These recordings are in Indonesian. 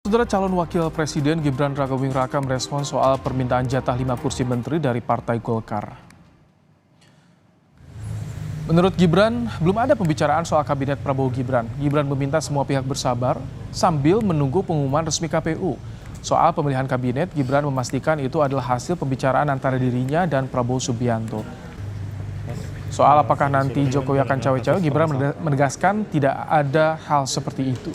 Saudara calon wakil presiden Gibran Rakabuming Raka merespon soal permintaan jatah 5 kursi menteri dari Partai Golkar. Menurut Gibran, belum ada pembicaraan soal kabinet Prabowo Gibran. Gibran meminta semua pihak bersabar sambil menunggu pengumuman resmi KPU. Soal pemilihan kabinet, Gibran memastikan itu adalah hasil pembicaraan antara dirinya dan Prabowo Subianto. Soal apakah nanti Jokowi akan cawe-cawe, Gibran menegaskan tidak ada hal seperti itu.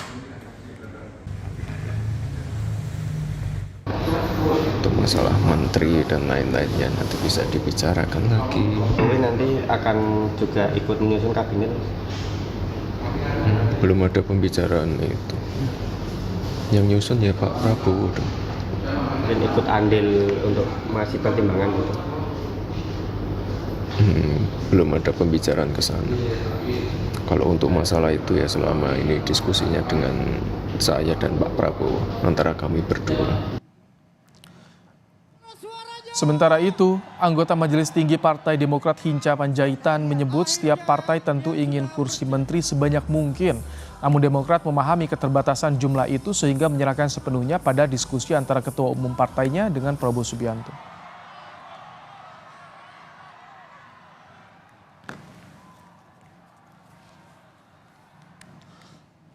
Untuk masalah menteri dan lain-lainnya nanti bisa dibicarakan lagi. Jokowi nanti akan juga ikut menyusun kabinet. Belum ada pembicaraan itu. Yang nyusun ya Pak Prabowo dong. Dan ikut andil untuk masih pertimbangan gitu. Belum ada pembicaraan ke sana. Kalau untuk masalah itu ya selama ini diskusinya dengan saya dan Pak Prabowo antara kami berdua. Sementara itu, anggota Majelis Tinggi Partai Demokrat Hinca Panjaitan menyebut setiap partai tentu ingin kursi menteri sebanyak mungkin. Namun Demokrat memahami keterbatasan jumlah itu sehingga menyerahkan sepenuhnya pada diskusi antara Ketua Umum partainya dengan Prabowo Subianto.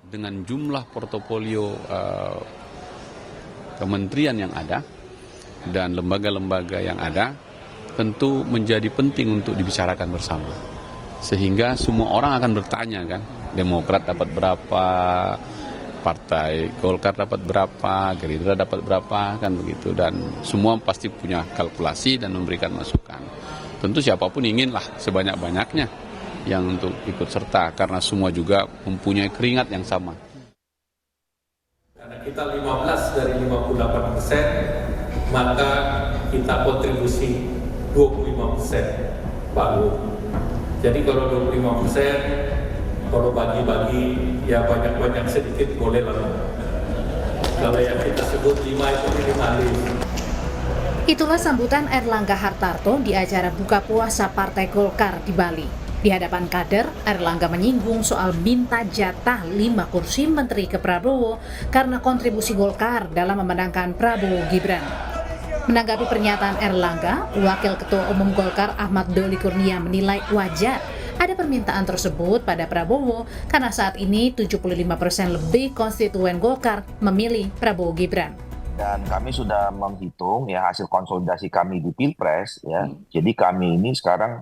Dengan jumlah portofolio kementerian yang ada dan lembaga-lembaga yang ada, tentu menjadi penting untuk dibicarakan bersama. Sehingga semua orang akan bertanya kan, Demokrat dapat berapa, Partai Golkar dapat berapa, Gerindra dapat berapa, kan begitu. Dan semua pasti punya kalkulasi dan memberikan masukan. Tentu siapapun inginlah sebanyak-banyaknya yang untuk ikut serta, karena semua juga mempunyai keringat yang sama. Karena kita 15 dari 58%, maka kita kontribusi 25% Pak Lu. Jadi kalau 25%, kalau bagi-bagi ya banyak-banyak sedikit boleh lah. Kalau yang kita sebut 5 itu minimalis. Itulah sambutan Erlangga Hartarto di acara buka puasa Partai Golkar di Bali. Di hadapan kader, Erlangga menyinggung soal minta jatah 5 kursi menteri ke Prabowo karena kontribusi Golkar dalam memenangkan Prabowo Gibran. Menanggapi pernyataan Erlangga, Wakil Ketua Umum Golkar Ahmad Doli Kurnia menilai wajar ada permintaan tersebut pada Prabowo karena saat ini 75% lebih konstituen Golkar memilih Prabowo Gibran. Dan kami sudah menghitung ya hasil konsolidasi kami di Pilpres ya. Jadi kami ini sekarang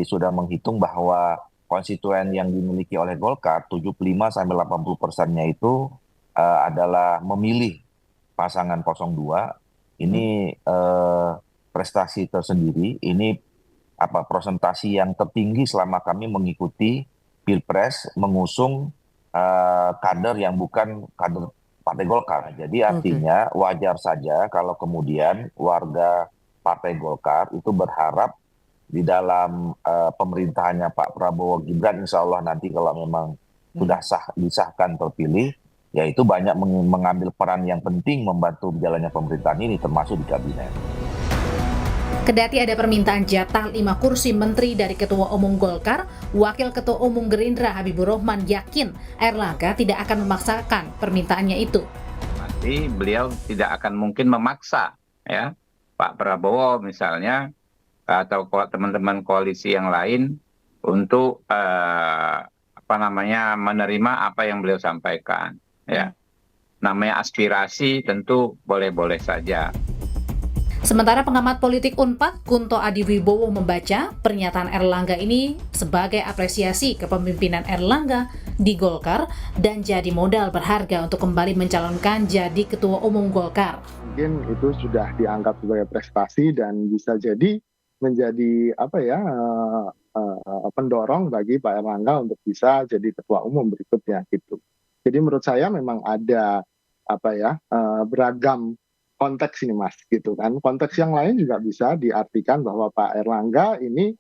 sudah menghitung bahwa konstituen yang dimiliki oleh Golkar 75-80%-nya itu adalah memilih pasangan 02. Ini prestasi tersendiri. Ini presentasi yang tertinggi selama kami mengikuti Pilpres mengusung kader yang bukan kader Partai Golkar. Jadi artinya wajar saja kalau kemudian warga Partai Golkar itu berharap di dalam pemerintahannya Pak Prabowo Gibran, insya Allah nanti kalau memang sudah disahkan terpilih, yaitu banyak mengambil peran yang penting membantu jalannya pemerintahan ini, termasuk di kabinet. Kendati ada permintaan jatah 5 kursi menteri dari Ketua Umum Golkar, Wakil Ketua Umum Gerindra Habibur Rahman yakin Erlangga tidak akan memaksakan permintaannya itu. Nanti beliau tidak akan mungkin memaksa ya Pak Prabowo misalnya atau teman-teman koalisi yang lain untuk menerima apa yang beliau sampaikan ya. Namanya aspirasi tentu boleh-boleh saja. Sementara pengamat politik Unpad Kunto Adiwibowo membaca pernyataan Erlangga ini sebagai apresiasi kepemimpinan Erlangga di Golkar dan jadi modal berharga untuk kembali mencalonkan jadi Ketua Umum Golkar. Mungkin itu sudah dianggap sebagai prestasi dan bisa jadi menjadi pendorong bagi Pak Erlangga untuk bisa jadi ketua umum berikutnya gitu. Jadi menurut saya memang ada beragam konteks ini Mas gitu kan. Konteks yang lain juga bisa diartikan bahwa Pak Erlangga ini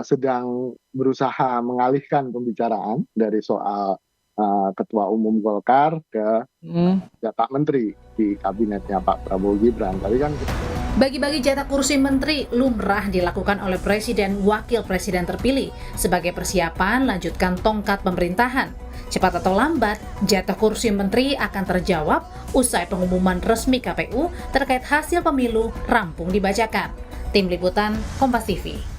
sedang berusaha mengalihkan pembicaraan dari soal ketua umum Golkar ke jatah menteri di kabinetnya Pak Prabowo Gibran. Tapi kan bagi-bagi jatah kursi menteri lumrah dilakukan oleh presiden wakil presiden terpilih sebagai persiapan lanjutkan tongkat pemerintahan. Cepat atau lambat, jatah kursi menteri akan terjawab usai pengumuman resmi KPU terkait hasil pemilu rampung dibacakan. Tim Liputan Kompas TV.